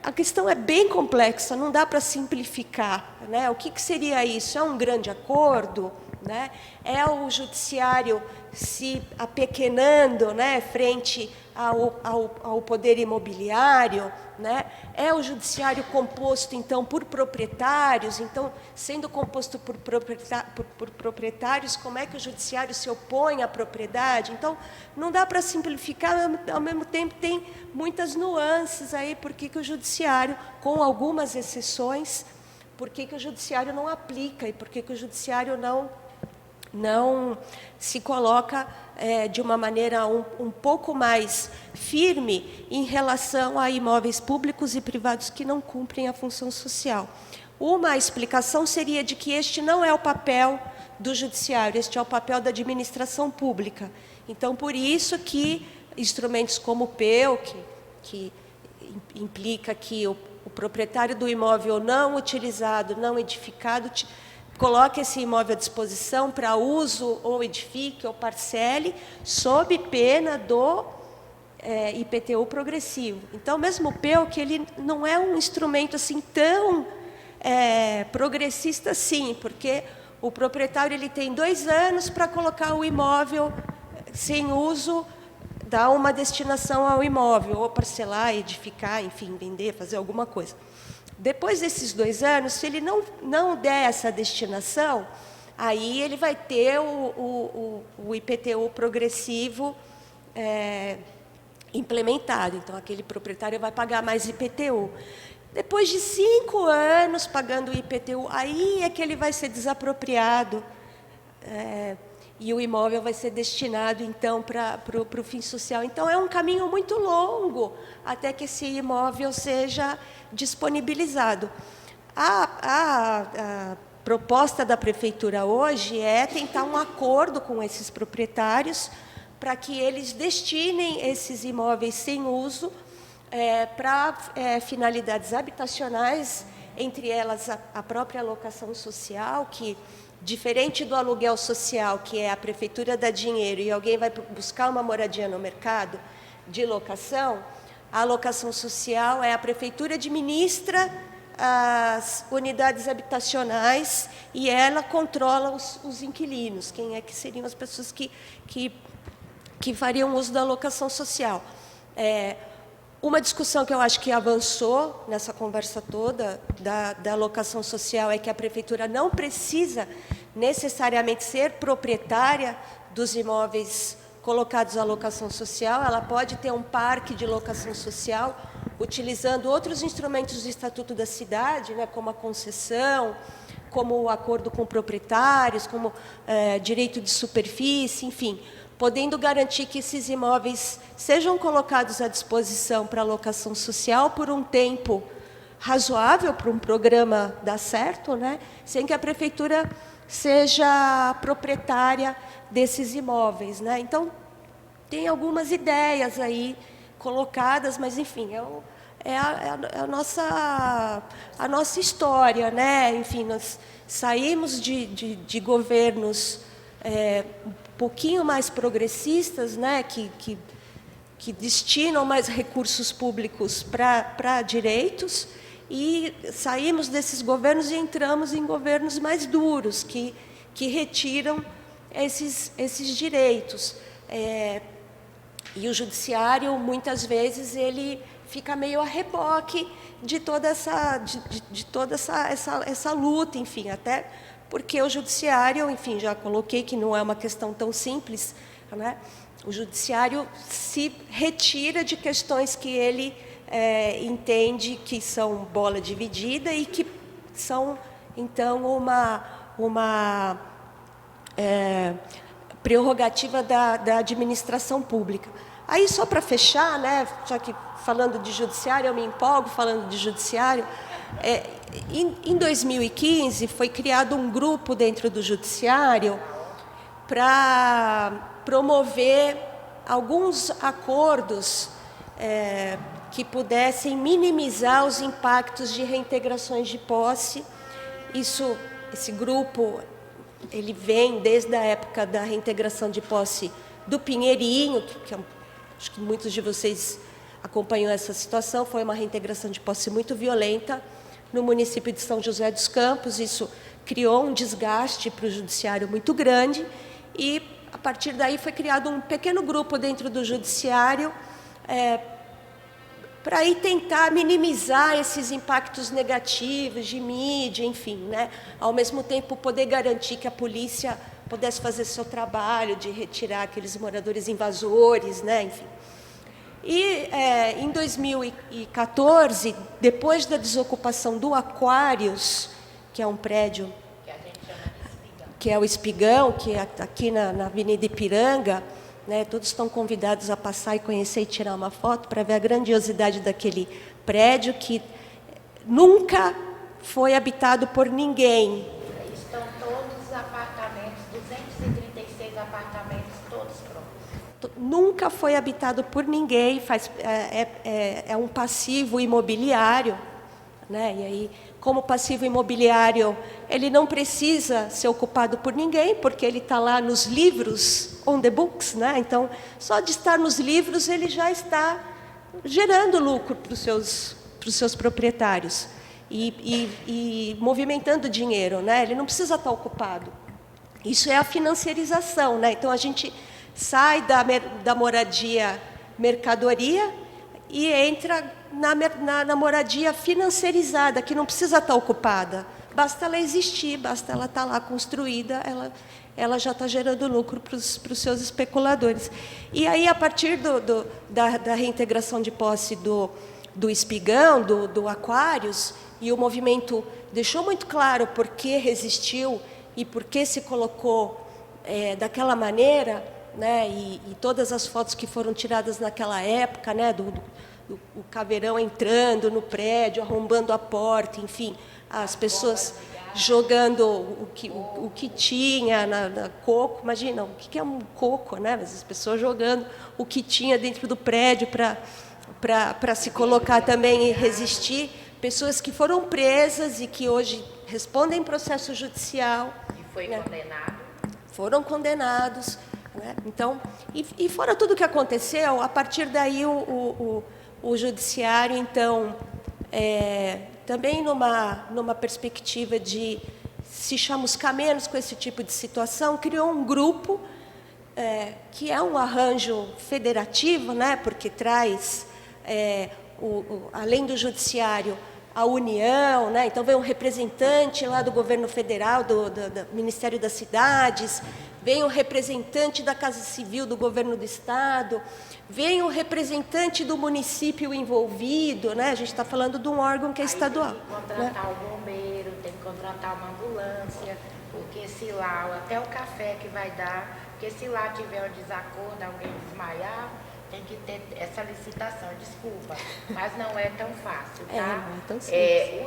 A questão é bem complexa, não dá para simplificar, né? O que seria isso? É um grande acordo, né? É o judiciário se apequenando, né, frente ao poder imobiliário, né? É o judiciário composto, então, por proprietários. Então, sendo composto por proprietários, como é que o judiciário se opõe à propriedade? Então, não dá para simplificar, ao mesmo tempo tem muitas nuances aí, porque o judiciário, com algumas exceções, por que o judiciário não aplica e por que o judiciário não se coloca de uma maneira um pouco mais firme em relação a imóveis públicos e privados que não cumprem a função social. Uma explicação seria de que este não é o papel do judiciário, este é o papel da administração pública. Então, por isso que instrumentos como o PEU, que implica que o proprietário do imóvel não utilizado, não edificado, coloque esse imóvel à disposição para uso, ou edifique, ou parcele, sob pena do IPTU progressivo. Então, mesmo o PEU, que ele não é um instrumento assim tão progressista assim, porque o proprietário ele tem 2 anos para colocar o imóvel sem uso, dar uma destinação ao imóvel, ou parcelar, edificar, enfim, vender, fazer alguma coisa. Depois desses 2 anos, se ele não der essa destinação, aí ele vai ter o IPTU progressivo implementado. Então, aquele proprietário vai pagar mais IPTU. Depois de 5 anos pagando o IPTU, aí é que ele vai ser desapropriado e o imóvel vai ser destinado, então, para o fim social. Então, é um caminho muito longo até que esse imóvel seja disponibilizado. A proposta da prefeitura hoje é tentar um acordo com esses proprietários para que eles destinem esses imóveis sem uso para finalidades habitacionais, entre elas a própria locação social, que, diferente do aluguel social, que é a prefeitura dá dinheiro e alguém vai buscar uma moradia no mercado de locação, a locação social é a prefeitura administra as unidades habitacionais e ela controla os inquilinos, quem é que seriam as pessoas que fariam uso da locação social. Uma discussão que eu acho que avançou nessa conversa toda da locação social é que a prefeitura não precisa necessariamente ser proprietária dos imóveis colocados à locação social, ela pode ter um parque de locação social, utilizando outros instrumentos do Estatuto da Cidade, né, como a concessão, como o acordo com proprietários, como direito de superfície, enfim, podendo garantir que esses imóveis sejam colocados à disposição para locação social por um tempo razoável, para um programa dar certo, né, sem que a prefeitura seja proprietária desses imóveis, né? Então, tem algumas ideias aí colocadas, mas, enfim, é a nossa história, né? Enfim, nós saímos de governos um pouquinho mais progressistas, né? Que destinam mais recursos públicos para direitos, e saímos desses governos e entramos em governos mais duros, que retiram esses direitos. E o judiciário, muitas vezes, ele fica meio a reboque de toda essa luta, enfim, até porque o judiciário, enfim, já coloquei que não é uma questão tão simples, né? O judiciário se retira de questões que ele entende que são bola dividida e que são, então, uma prerrogativa da administração pública. Aí, só para fechar, né, já que falando de judiciário, eu me empolgo falando de judiciário, em 2015 foi criado um grupo dentro do judiciário para promover alguns acordos que pudessem minimizar os impactos de reintegrações de posse. Esse grupo, ele vem desde a época da reintegração de posse do Pinheirinho, acho que muitos de vocês acompanham essa situação, foi uma reintegração de posse muito violenta no município de São José dos Campos. Isso criou um desgaste para o judiciário muito grande e, a partir daí, foi criado um pequeno grupo dentro do judiciário para aí tentar minimizar esses impactos negativos de mídia, enfim, né? Ao mesmo tempo, poder garantir que a polícia pudesse fazer seu trabalho de retirar aqueles moradores invasores, né? Enfim. E em 2014, depois da desocupação do Aquários, que é um prédio que é o Espigão, que é aqui na Avenida Ipiranga, né, todos estão convidados a passar e conhecer e tirar uma foto para ver a grandiosidade daquele prédio que nunca foi habitado por ninguém. Estão todos os apartamentos, 236 apartamentos, todos prontos. Nunca foi habitado por ninguém, é um passivo imobiliário, né? E aí, como passivo imobiliário, ele não precisa ser ocupado por ninguém, porque ele está lá nos livros, on the books, né? Então, só de estar nos livros, ele já está gerando lucro para os seus proprietários e movimentando dinheiro, né? Ele não precisa estar ocupado. Isso é a financiarização, né? Então, a gente sai da moradia mercadoria e entra na moradia financiarizada, que não precisa estar ocupada. Basta ela existir, basta ela estar lá construída, ela já está gerando lucro para os seus especuladores. E aí, a partir da reintegração de posse do Espigão, do Aquários, e o movimento deixou muito claro por que resistiu e por que se colocou daquela maneira, né? E todas as fotos que foram tiradas naquela época, né? O caveirão entrando no prédio, arrombando a porta, enfim, as pessoas jogando o que tinha na coco. Imagina, o que é um coco, né? Mas as pessoas jogando o que tinha dentro do prédio para se colocar também e resistir. Pessoas que foram presas e que hoje respondem processo judicial. E foi condenado. Foram condenados. Né? Então, e fora tudo o que aconteceu, a partir daí o judiciário, então, também numa perspectiva de se chamuscar menos com esse tipo de situação, criou um grupo que é um arranjo federativo, né? Porque traz, além do judiciário, a União, né? Então vem um representante lá do governo federal, do Ministério das Cidades, vem um representante da Casa Civil do governo do Estado, vem um representante do município envolvido, né? A gente está falando de um órgão que é estadual. Tem que contratar o bombeiro, tem que contratar uma ambulância, porque se lá, até o café que vai dar, porque se lá tiver um desacordo, alguém desmaiar, tem que ter essa licitação, desculpa, mas não é tão fácil, tá? Não é tão simples.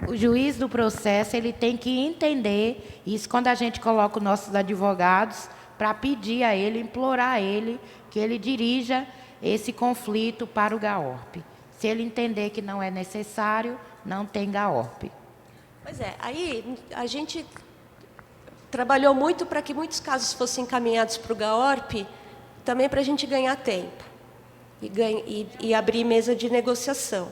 O juiz do processo, ele tem que entender isso quando a gente coloca os nossos advogados para pedir a ele, implorar a ele que ele dirija esse conflito para o GAORP. Se ele entender que não é necessário, não tem GAORP. Pois é, aí a gente trabalhou muito para que muitos casos fossem encaminhados para o GAORP, também para a gente ganhar tempo e abrir mesa de negociação.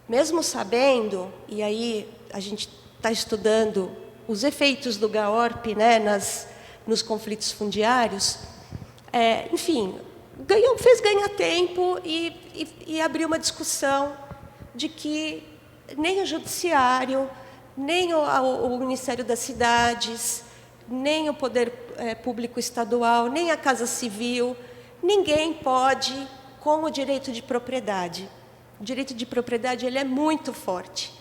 Mesmo sabendo, e aí a gente está estudando os efeitos do GAORP, né, nos conflitos fundiários, enfim, fez ganhar tempo e abriu uma discussão de que nem o Judiciário, nem o Ministério das Cidades, nem o Poder Público Estadual, nem a Casa Civil, ninguém pode com o direito de propriedade. O direito de propriedade ele é muito forte.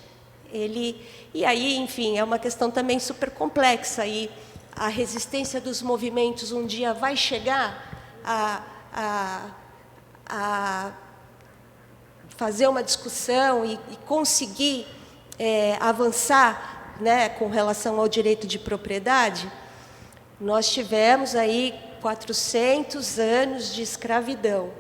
E aí, enfim, é uma questão também super complexa. E a resistência dos movimentos um dia vai chegar a fazer uma discussão e conseguir avançar, né, com relação ao direito de propriedade. Nós tivemos aí 400 anos de escravidão.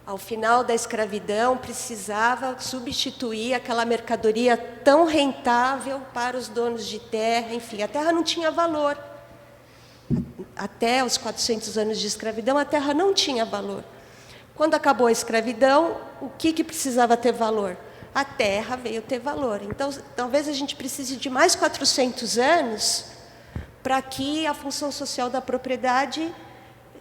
Ao final da escravidão, precisava substituir aquela mercadoria tão rentável para os donos de terra. Enfim, a terra não tinha valor. Até os 400 anos de escravidão, a terra não tinha valor. Quando acabou a escravidão, o que precisava ter valor? A terra veio ter valor. Então, talvez a gente precise de mais 400 anos para que a função social da propriedade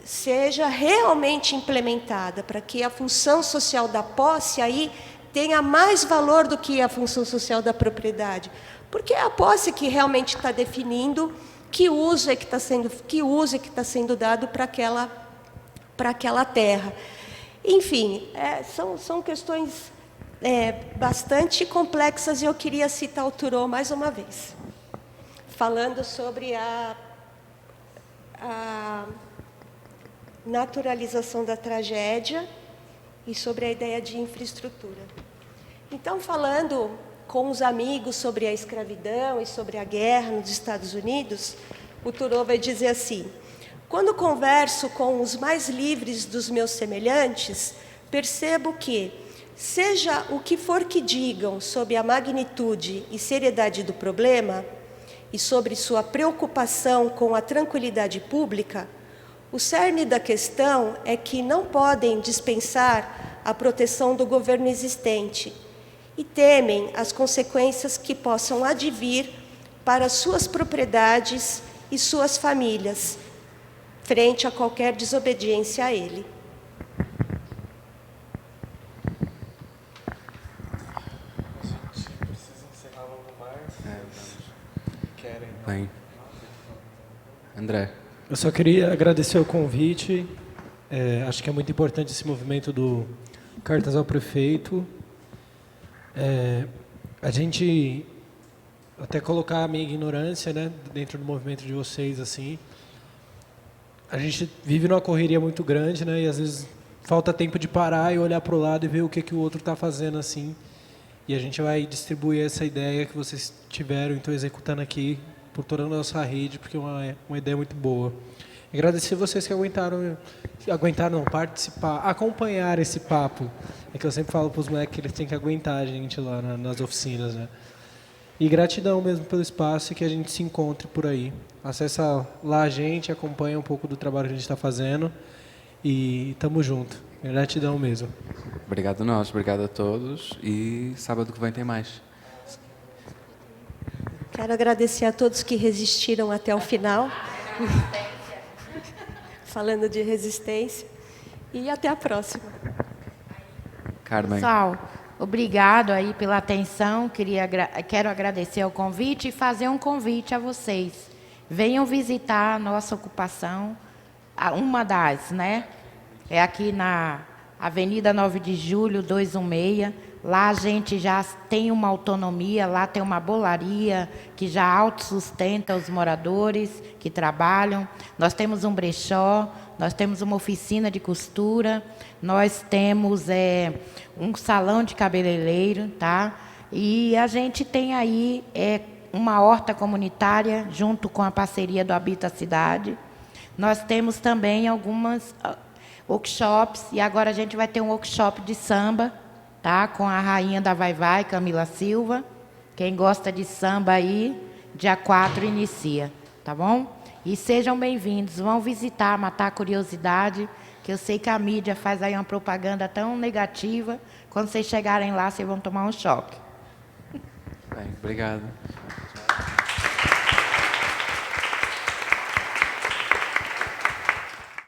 seja realmente implementada, para que a função social da posse aí tenha mais valor do que a função social da propriedade. Porque é a posse que realmente está definindo que uso é que está sendo dado para aquela terra. Enfim, são questões bastante complexas e eu queria citar o Thoreau mais uma vez, falando sobre a naturalização da tragédia e sobre a ideia de infraestrutura. Então, falando com os amigos sobre a escravidão e sobre a guerra nos Estados Unidos, o Thoreau vai dizer assim: quando converso com os mais livres dos meus semelhantes, percebo que, seja o que for que digam sobre a magnitude e seriedade do problema e sobre sua preocupação com a tranquilidade pública, o cerne da questão é que não podem dispensar a proteção do governo existente e temem as consequências que possam advir para suas propriedades e suas famílias, frente a qualquer desobediência a ele. A gente precisa encerrar logo mais. Querem? Bem. André. Eu só queria agradecer o convite. Acho que é muito importante esse movimento do Cartas ao Prefeito. A gente até colocar a minha ignorância, né, dentro do movimento de vocês, assim. A gente vive numa correria muito grande, né, e às vezes falta tempo de parar e olhar para o lado e ver o que o outro está fazendo, assim. E a gente vai distribuir essa ideia que vocês tiveram, então, executando aqui por toda a nossa rede, porque é uma ideia muito boa. Agradecer vocês que aguentaram não, participar, acompanhar esse papo. É que eu sempre falo para os moleques que eles têm que aguentar a gente lá nas oficinas, né? E gratidão mesmo pelo espaço e que a gente se encontre por aí. Acessa lá a gente, acompanha um pouco do trabalho que a gente está fazendo e tamo junto. Gratidão mesmo. Obrigado a nós, obrigado a todos e sábado que vem tem mais. Quero agradecer a todos que resistiram até o final. Falando de resistência. E até a próxima. Carmen. Pessoal, obrigado aí pela atenção. Quero agradecer o convite e fazer um convite a vocês. Venham visitar a nossa ocupação, uma das, né? É aqui na Avenida 9 de Julho, 216. Lá a gente já tem uma autonomia, lá tem uma bolaria que já autossustenta os moradores que trabalham. Nós temos um brechó, nós temos uma oficina de costura, nós temos um salão de cabeleireiro, tá? E a gente tem aí uma horta comunitária junto com a parceria do Habita a Cidade. Nós temos também algumas workshops e agora a gente vai ter um workshop de samba, tá? Com a rainha da Vai-Vai, Camila Silva. Quem gosta de samba aí, dia 4 inicia, tá bom? E sejam bem-vindos, vão visitar, matar a curiosidade, que eu sei que a mídia faz aí uma propaganda tão negativa, quando vocês chegarem lá, vocês vão tomar um choque. Bem, obrigado.